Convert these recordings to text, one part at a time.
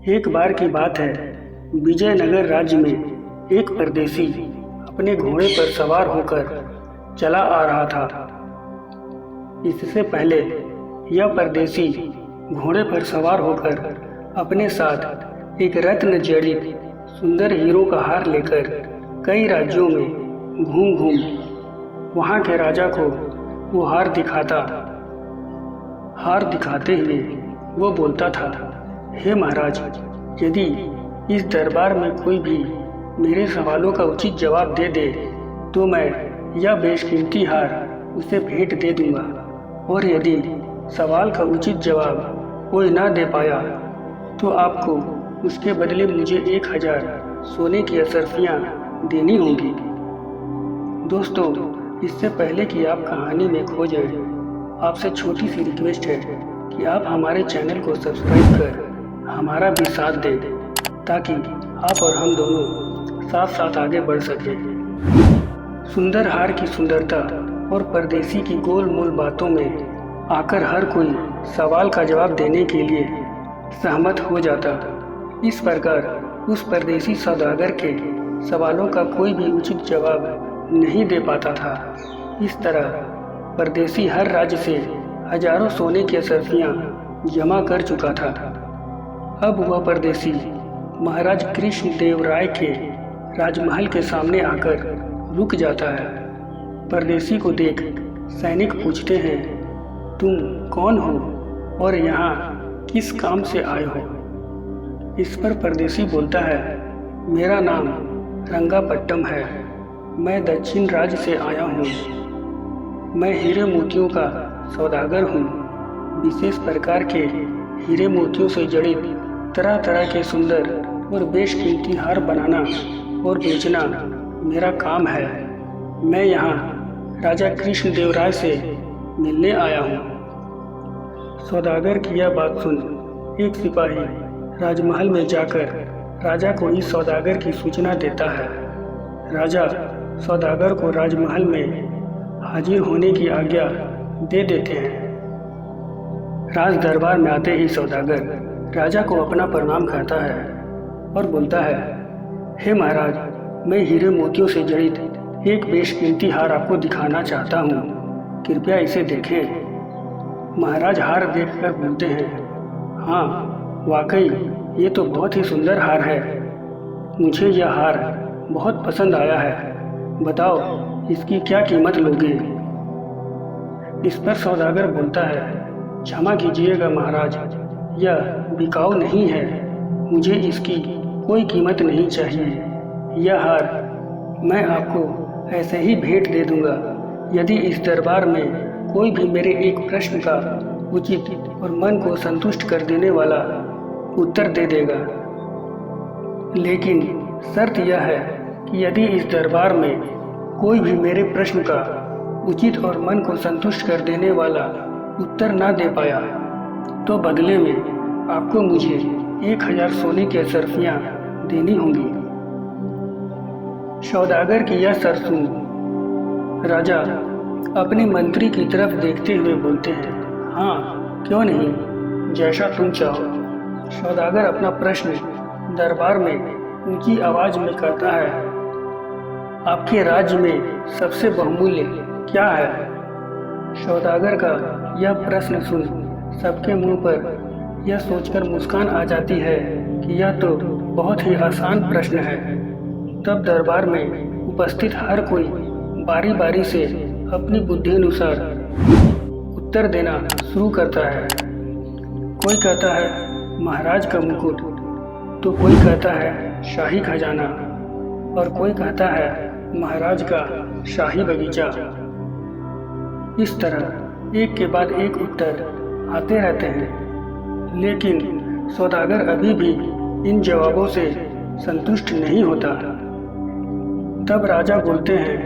एक बार की बात है, विजयनगर राज्य में एक परदेसी अपने घोड़े पर सवार होकर चला आ रहा था। इससे पहले यह परदेसी घोड़े पर सवार होकर अपने साथ एक रत्न जड़ित सुंदर हीरो का हार लेकर कई राज्यों में घूम घूम वहाँ के राजा को वो हार दिखाते हुए वो बोलता था, हे महाराज, यदि इस दरबार में कोई भी मेरे सवालों का उचित जवाब दे दे तो मैं यह बेशकीमती हार उसे भेंट दे दूंगा, और यदि सवाल का उचित जवाब कोई ना दे पाया तो आपको उसके बदले मुझे 1000 सोने की असरफियाँ देनी होंगी। दोस्तों, इससे पहले कि आप कहानी में खो जाएं, आपसे छोटी सी रिक्वेस्ट है कि आप हमारे चैनल को सब्सक्राइब कर हमारा भी साथ दें, ताकि आप और हम दोनों साथ साथ आगे बढ़ सकें। सुंदर हार की सुंदरता और परदेसी की गोल मोल बातों में आकर हर कोई सवाल का जवाब देने के लिए सहमत हो जाता। इस प्रकार उस परदेसी सौदागर के सवालों का कोई भी उचित जवाब नहीं दे पाता था। इस तरह परदेसी हर राज्य से हजारों सोने की असरफियाँ जमा कर चुका था। अब वह परदेसी महाराज कृष्णदेव राय के राजमहल के सामने आकर रुक जाता है। परदेसी को देख सैनिक पूछते हैं, तुम कौन हो और यहाँ किस काम से आए हो? इस पर परदेसी बोलता है, मेरा नाम रंगापट्टम है, मैं दक्षिण राज्य से आया हूँ। मैं हीरे मोतियों का सौदागर हूँ। विशेष प्रकार के हीरे मोतियों से जड़ित तरह तरह के सुंदर और बेशकीमती हार बनाना और बेचना मेरा काम है। मैं यहाँ राजा कृष्णदेव राय से मिलने आया हूँ। सौदागर की यह बात सुन एक सिपाही राजमहल में जाकर राजा को इस सौदागर की सूचना देता है। राजा सौदागर को राजमहल में हाजिर होने की आज्ञा दे देते हैं। राज दरबार में आते ही सौदागर राजा को अपना प्रणाम करता है और बोलता है, हे महाराज, मैं हीरे मोतियों से जड़ित एक बेशकीमती हार आपको दिखाना चाहता हूँ, कृपया इसे देखें। महाराज हार देखकर बोलते हैं, हाँ वाकई ये तो बहुत ही सुंदर हार है, मुझे यह हार बहुत पसंद आया है, बताओ इसकी क्या कीमत लोगे? इस पर सौदागर बोलता है, क्षमा कीजिएगा महाराज, यह बिकाऊ नहीं है, मुझे इसकी कोई कीमत नहीं चाहिए। यह हार मैं आपको ऐसे ही भेंट दे दूंगा यदि इस दरबार में कोई भी मेरे एक प्रश्न का उचित और मन को संतुष्ट कर देने वाला उत्तर दे देगा। लेकिन शर्त यह है कि यदि इस दरबार में कोई भी मेरे प्रश्न का उचित और मन को संतुष्ट कर देने वाला उत्तर ना दे पाया तो बदले में आपको मुझे 1000 सोने की असरफियाँ देनी होंगी। सौदागर की यह शर्त सुन राजा अपने मंत्री की तरफ देखते हुए बोलते हैं, हाँ क्यों नहीं, जैसा तुम चाहो। सौदागर अपना प्रश्न दरबार में ऊंची आवाज में करता है, आपके राज्य में सबसे बहुमूल्य क्या है? सौदागर का यह प्रश्न सुन सबके मुंह पर यह सोचकर मुस्कान आ जाती है कि यह तो बहुत ही आसान प्रश्न है। तब दरबार में उपस्थित हर कोई बारी बारी से अपनी बुद्धि अनुसार उत्तर देना शुरू करता है। कोई कहता है महाराज का मुकुट, तो कोई कहता है शाही खजाना, और कोई कहता है महाराज का शाही बगीचा। इस तरह एक के बाद एक उत्तर आते रहते हैं, लेकिन सौदागर अभी भी इन जवाबों से संतुष्ट नहीं होता। तब राजा बोलते हैं,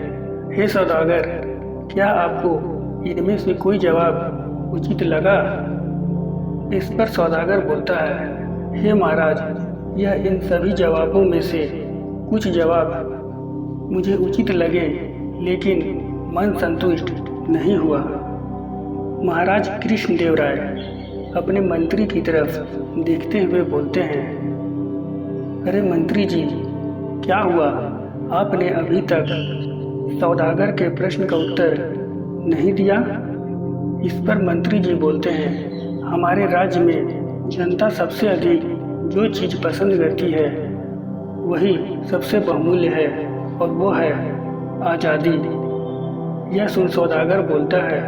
हे सौदागर, क्या आपको इनमें से कोई जवाब उचित लगा? इस पर सौदागर बोलता है, हे महाराज, यह इन सभी जवाबों में से कुछ जवाब मुझे उचित लगे, लेकिन मन संतुष्ट नहीं हुआ। महाराज कृष्णदेव राय अपने मंत्री की तरफ देखते हुए बोलते हैं, अरे मंत्री जी, क्या हुआ? आपने अभी तक सौदागर के प्रश्न का उत्तर नहीं दिया। इस पर मंत्री जी बोलते हैं, हमारे राज्य में जनता सबसे अधिक जो चीज़ पसंद करती है वही सबसे बहुमूल्य है, और वो है आज़ादी। यह सुन सौदागर बोलता है,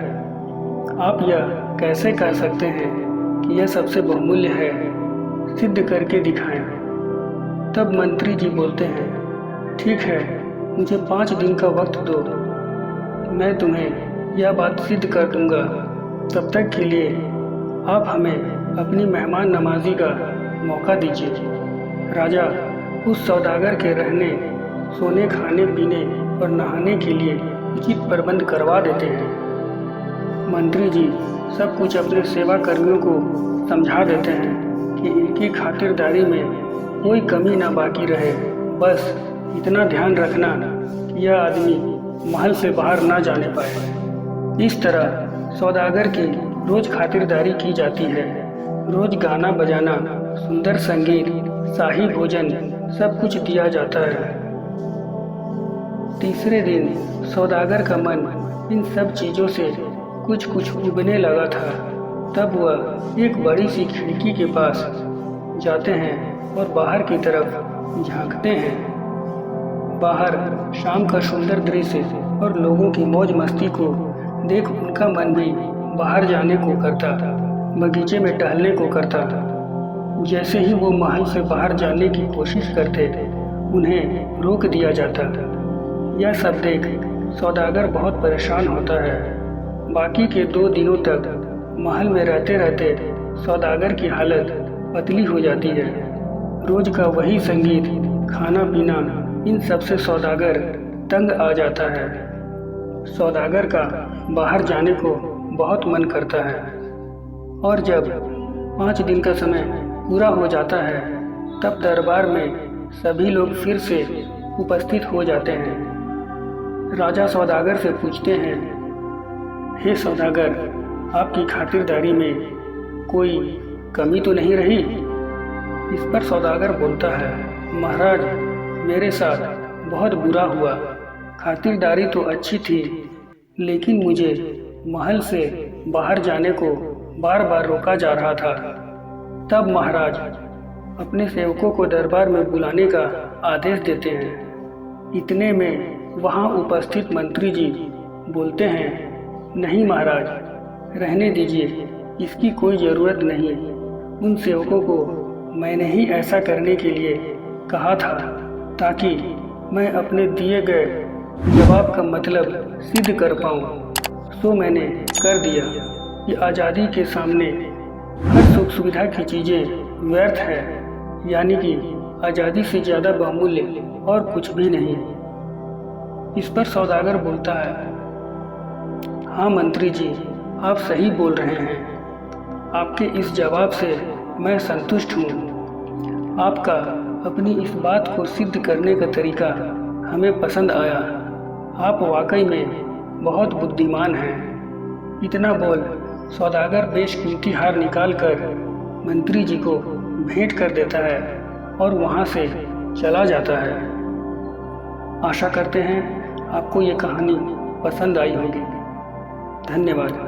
आप यह कैसे कह सकते हैं कि यह सबसे बहुमूल्य है? सिद्ध करके दिखाएं। तब मंत्री जी बोलते हैं, ठीक है, मुझे 5 दिन का वक्त दो, मैं तुम्हें यह बात सिद्ध कर दूंगा। तब तक के लिए आप हमें अपनी मेहमान नवाजी का मौका दीजिए। राजा उस सौदागर के रहने, सोने, खाने पीने और नहाने के लिए उचित प्रबंध करवा देते हैं। मंत्री जी सब कुछ अपने सेवा कर्मियों को समझा देते हैं कि इनकी खातिरदारी में कोई कमी ना बाकी रहे। बस इतना ध्यान रखना कि यह आदमी महल से बाहर ना जाने पाए। इस तरह सौदागर की रोज खातिरदारी की जाती है। रोज गाना बजाना, सुंदर संगीत, शाही भोजन सब कुछ दिया जाता है। तीसरे दिन सौदागर का मन इन सब चीज़ों से कुछ कुछ उबने लगा था। तब वह एक बड़ी सी खिड़की के पास जाते हैं और बाहर की तरफ झांकते हैं। बाहर शाम का सुंदर दृश्य और लोगों की मौज मस्ती को देख उनका मन भी बाहर जाने को करता, बगीचे में टहलने को करता। जैसे ही वो महल से बाहर जाने की कोशिश करते, उन्हें रोक दिया जाता। यह सब देख सौदागर बहुत परेशान होता है। बाकी के 2 दिनों तक महल में रहते रहते सौदागर की हालत पतली हो जाती है। रोज का वही संगीत, खाना पीना, इन सब से सौदागर तंग आ जाता है। सौदागर का बाहर जाने को बहुत मन करता है, और जब 5 दिन का समय पूरा हो जाता है तब दरबार में सभी लोग फिर से उपस्थित हो जाते हैं। राजा सौदागर से पूछते हैं, हे सौदागर, आपकी खातिरदारी में कोई कमी तो नहीं रही? इस पर सौदागर बोलता है, महाराज, मेरे साथ बहुत बुरा हुआ। खातिरदारी तो अच्छी थी, लेकिन मुझे महल से बाहर जाने को बार बार रोका जा रहा था। तब महाराज अपने सेवकों को दरबार में बुलाने का आदेश देते हैं। इतने में वहाँ उपस्थित मंत्री जी बोलते हैं, नहीं महाराज, रहने दीजिए, इसकी कोई ज़रूरत नहीं। उन सेवकों को मैंने ही ऐसा करने के लिए कहा था ताकि मैं अपने दिए गए जवाब का मतलब सिद्ध कर पाऊँ। सो मैंने कर दिया कि आज़ादी के सामने हर सुख सुविधा की चीज़ें व्यर्थ है, यानी कि आज़ादी से ज़्यादा बहुमूल्य और कुछ भी नहीं। इस पर सौदागर बोलता है, हाँ मंत्री जी, आप सही बोल रहे हैं। आपके इस जवाब से मैं संतुष्ट हूँ। आपका अपनी इस बात को सिद्ध करने का तरीका हमें पसंद आया। आप वाकई में बहुत बुद्धिमान हैं। इतना बोल सौदागर बेशकीमती हार निकालकर मंत्री जी को भेंट कर देता है और वहाँ से चला जाता है। आशा करते हैं आपको ये कहानी पसंद आई होगी। धन्यवाद।